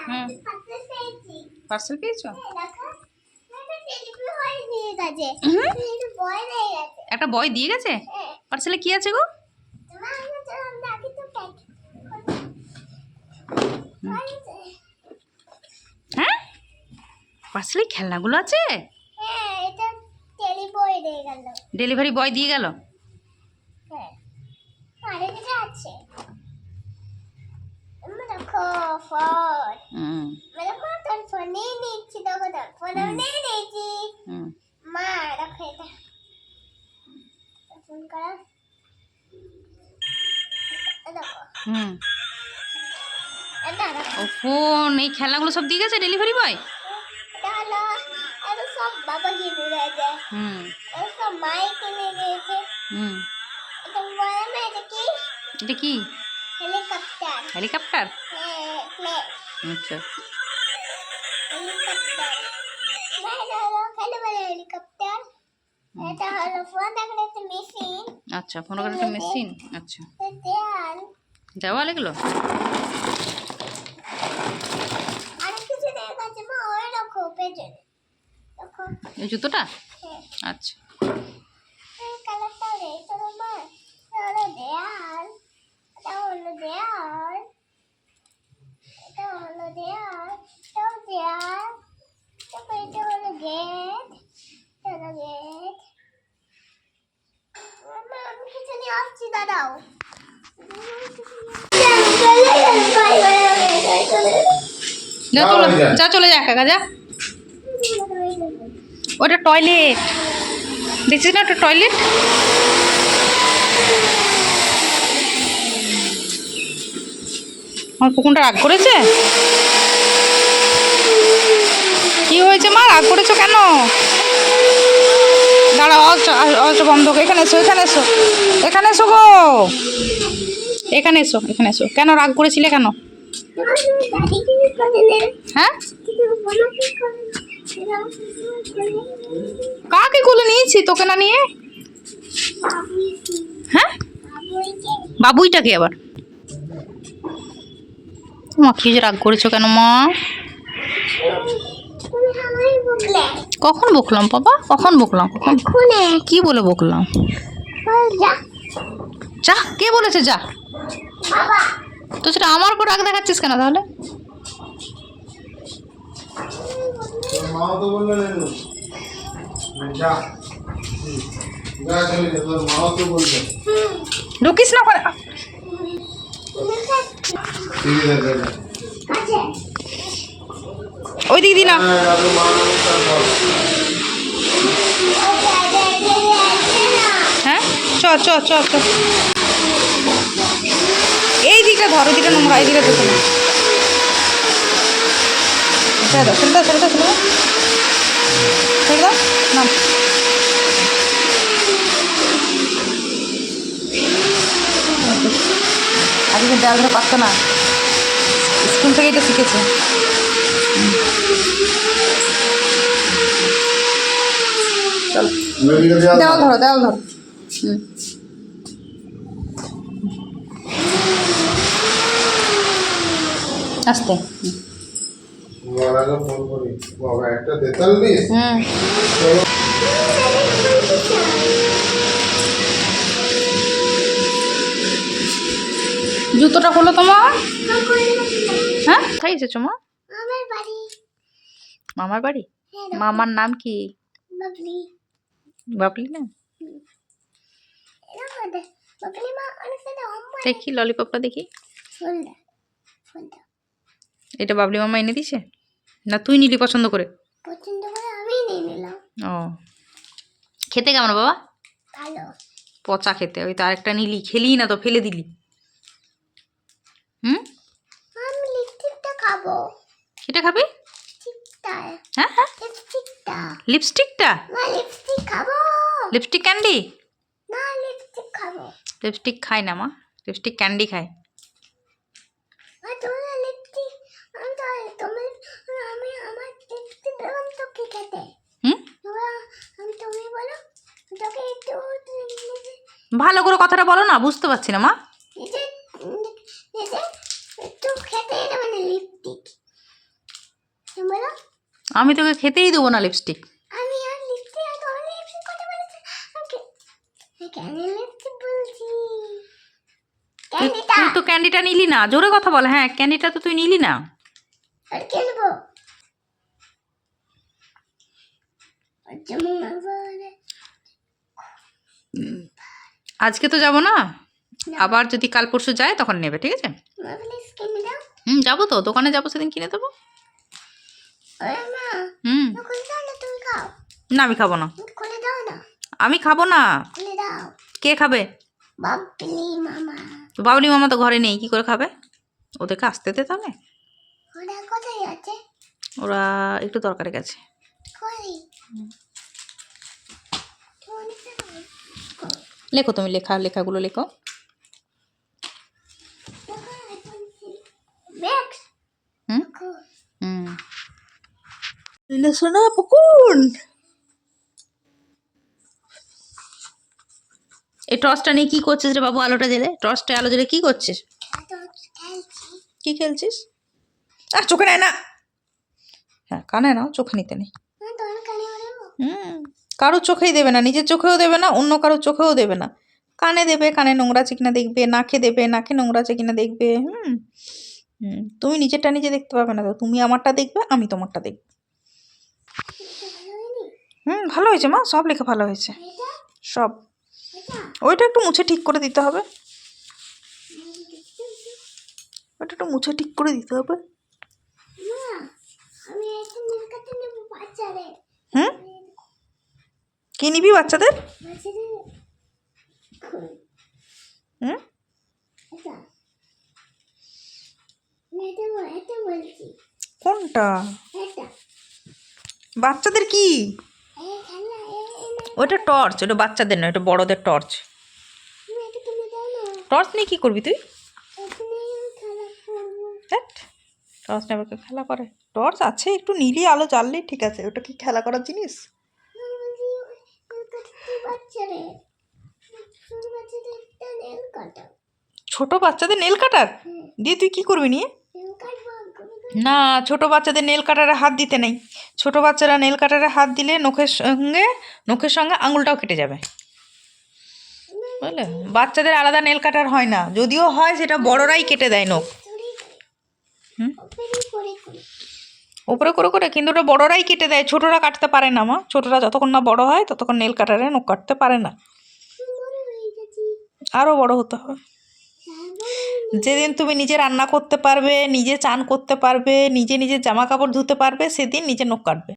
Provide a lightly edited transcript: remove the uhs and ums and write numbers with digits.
হুম, parcel পেয়েছো? একটা বই দিয়ে গেছে। পার্সেলে কি আছে গো? হ্যাঁ, পার্সেলে খেলনাগুলো আছে। ডেলিভারি বয় দিয়ে গেল। ও ফোন, এই খেলনাগুলো সব দিয়ে গেছে ডেলিভারি বয়। বাবা কিনে দিয়েছে, সব মাই কিনে দিয়েছে। এটা কি? হেলিকপ্টার। হেলিকপ্টার। প্লেন। আচ্ছা, হেলিকপ্টার। হেলিকপ্টার। এটা হলো ফোন দেখার একটা মেশিন। আচ্ছা, ফোন করার একটা মেশিন। আচ্ছা, দেয়াল। দেওয়াল এগুলো। আর কিছু দেখা যাচ্ছে মা, ওই রাখো পেছনে। দেখো এই জুতোটা। হ্যাঁ, আচ্ছা, এই কালারটা রেড হলো মা। এটা হলো দেয়াল। এটা হলো দেয়াল। এটা হলো দেয়াল। এটাও দেয়াল। তারপর এটা হলো গেট। এটা হলো গেট। মা, আমি কিছু নিয়ে আসছি, দাঁড়াও। যা চলে যা কাকা, যা। ওটা টয়লেট, দেখছিস না? ওটা টয়লেট। আমার কুকুরটা রাগ করেছে। কি হয়েছে মা, রাগ করেছো কেন? দাঁড়াও, অজ বন্ধ। এখানে এসো, এখানে এসো, এখানে এসো গো, এখানে এসো, এখানে এসো। কেন রাগ করেছিলে কেন? হ্যাঁ, কাকে কোলে নিয়েছি তোকে না নিয়ে? হ্যাঁ, বাবুইটাকে আবার। মা কি যে রাগ করেছো কেন মা? কখন বকলাম বাবা? কখন বকলাম? কখন? কি বলে বকলাম? যা, কে বলেছে যা? তো সেটা আমার উপর রাগ দেখাচ্ছিস কেন তাহলে? ঢুকিস না করে। ওই দিক দিলাম। হ্যাঁ, চ চ চ চ। এই দিকটা ধরো, দিকটা নোংরা, এই দিকটা দেখো না। ছেড়ে দাও, ছেড়ে দাও, ছেড়ে দাও, ছেড়ে দাও, ছেড়ে দাও না। আগে কিন্তু দেওয়াল ধরে পারতো না, স্কুল থেকেই তো শিখেছে। চলো, দেওয়াল ধরো, দেওয়াল ধরো। আস্তে। জুতোটা খোলো তোমার। হ্যাঁ, কোথায় এসেছো মা? মামার বাড়ি। মামার নাম কি? বাবলি না? দেখি ললিপপটা দেখি। এটা বাবলি মামা এনে দিছে না তুই নিলি পছন্দ করে? আমি নিয়ে নিলাম। ও, খেতে কেমন বাবা? ভালো। পচা খেতে। ওই তো আরেকটা নিলি, খেলি না তো, ফেলে দিলি। আমি লিপস্টিকটা খাবো। সেটা খাবি? হ্যাঁ হ্যাঁ, লিপস্টিকটা। না, লিপস্টিক খাবো। Lipstick candy? না, লিপস্টিক খাবো। লিপস্টিক খায় না মা, লিপস্টিক ক্যান্ডি খায়। তোমার লিপস্টিক, আমি আমার লিপস্টিক দিলাম তো কি খেতে? তুমি বলো তোকে একটু ভালো করে কথাটা বলো না, বুঝতে পারছি না মা। একটু খেতে, এটা মানে লিপস্টিক। আমি তোকে খেতেই দেবো না লিপস্টিক। আমি আর লিপস্টিক আর তোর লিপস্টিক কথা বলেছি। কেন লিপস্টিক বলছি? ক্যান্ডিটা তুই তো ক্যান্ডিটা নিলি না, জোরে কথা বল। হ্যাঁ, ক্যান্ডিটা তো তুই নিলি না। আর কিনবো। যেমন আবার আজকে তো যাবো না, আবার যদি কাল পরশু যায় তখন নেবে, ঠিক আছে? প্লিজ কিনে দাও। যাবো তো, দোকানে যাবো, সেদিন কিনে দেবো। ওরে মা, খুলে দাও না, তুমি খাও। না, আমি খাবো না। খুলে দাও না, আমি খাবো না। খুলে দাও। কে খাবে? বাবলি মামা। তো বাবলি মামা তো ঘরে নেই, কি করে খাবে? ওদেরকে আসতে দে তাহলে। ওরা কোথায় আছে? ওরা একটু দরকারে গেছে। কই? লেখো তুমি, লেখাগুলো লেখো। ব্যাগ। হুম শোনা পকুন। এই টর্চটা নিয়ে কি করছিস রে বাবু? আলোটা জেলে, টর্চটা আলো জেলে কি করছিস? কি খেলছিস? চোখে নেয় না। হ্যাঁ, কানে নাও, চোখে নিতে নেই। কারোর চোখেই দেবে না, নিজের চোখেও দেবে না, অন্য কারোর চোখেও দেবে না। কানে দেবে, কানে নোংরা চিকনা দেখবে, নাকে দেবে, নাকে নোংরা চিকনা দেখবে। তুমি নিজেরটা নিজে দেখতে পাবে না তো, তুমি আমারটা দেখবে, আমি তোমারটা দেখব। ভালো হয়েছে মা, সব লেখা ভালো হয়েছে, সব। ওইটা একটু মুছে ঠিক করে দিতে হবে, ওইটা একটু মুছে ঠিক করে দিতে হবে। কি নিবি বাচ্চাদের? কোনটা? বাচ্চাদের কি? ওটা টর্চ, ওটা বাচ্চাদের নয়, ওটা বড়দের টর্চ। টর্চ নিয়ে কি করবি তুই? টর্চ নেবে খেলা করে? টর্চ আছে, একটু নীলি আলো জ্বাললেই ঠিক আছে। ওটা কি খেলা করার জিনিস? ছোট বাচ্চাদের নেল কাটার দিয়ে তুই কি করবি নিয়ে? না, ছোট বাচ্চাদের নেল কাটারে হাত দিতে নেই। ছোট বাচ্চারা নেল কাটারে হাত দিলে নখের সঙ্গে আঙুলটাও কেটে যাবে, বুঝলে? বাচ্চাদের আলাদা নেল কাটার হয় না, যদিও হয় সেটা বড়রাই কেটে দেয় নখ। উপরে করে করে, কিন্তু ওটা বড়রাই কেটে দেয়, ছোটরা কাটতে পারে না মা। ছোটরা যতক্ষণ না বড় হয় ততক্ষণ নেল কাটারে নখ কাটতে পারে না, আরও বড় হতে হবে। যেদিন তুমি নিজে রান্না করতে পারবে, নিজে চান করতে পারবে, নিজে নিজের জামা কাপড় ধুতে পারবে, সেদিন নিজে নখ কাটবে।